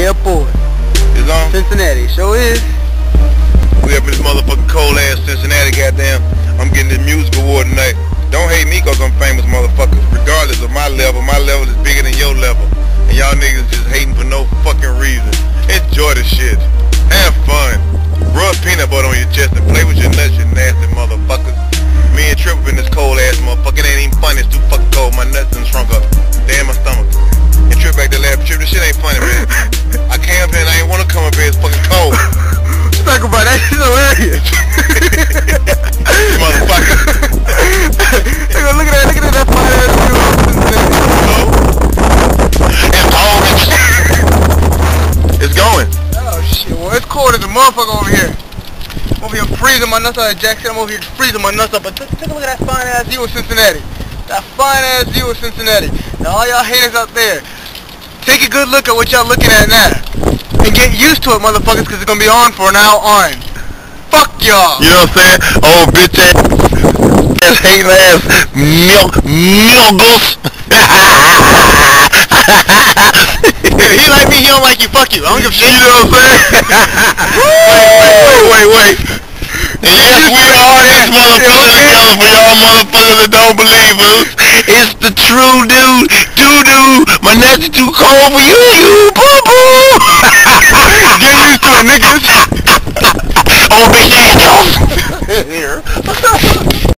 Yeah, boy. It's on? Cincinnati, sure is. We up in this motherfucking cold ass Cincinnati, goddamn. I'm getting this music award tonight. Don't hate me cause I'm famous, motherfucker. Regardless of my level is bigger than your level. And y'all niggas just hating for no fucking reason. Enjoy the shit. Have fun. Rub peanut butter on your chest and play with your nuts, you nasty motherfuckers. Me and Trip up in this cold ass motherfucker. It ain't even funny, it's too fucking cold. My nuts done shrunk up. Damn my stomach. And Trip back to the lab. Trip, this shit ain't funny, man. I came up here and I ain't wanna come up here, it's fucking cold. Talk about that shit hilarious. Motherfucker. Look at that fine ass dude. It's going. Oh shit, well it's cold as a motherfucker over here. I'm over here freezing my nuts out of Jackson. I'm over here freezing my nuts up. But take a look at that fine ass view of Cincinnati. That fine ass view of Cincinnati. Now all y'all haters out there, take a good look at what y'all looking at now. And get used to it, motherfuckers, because it's gonna be on for now on. Fuck y'all. You know what I'm saying? Oh, bitch ass, hating ass, milgos. He like me, he don't like you. Fuck you. I don't give a shit. You know what I'm saying? wait. And yes, we are this motherfucker together for y'all motherfuckers that don't believe us. It's the true dude, doo-doo. My nuts are too cold for you, boo-boo. Get used to it, niggas. Oh, bitch ass. Here.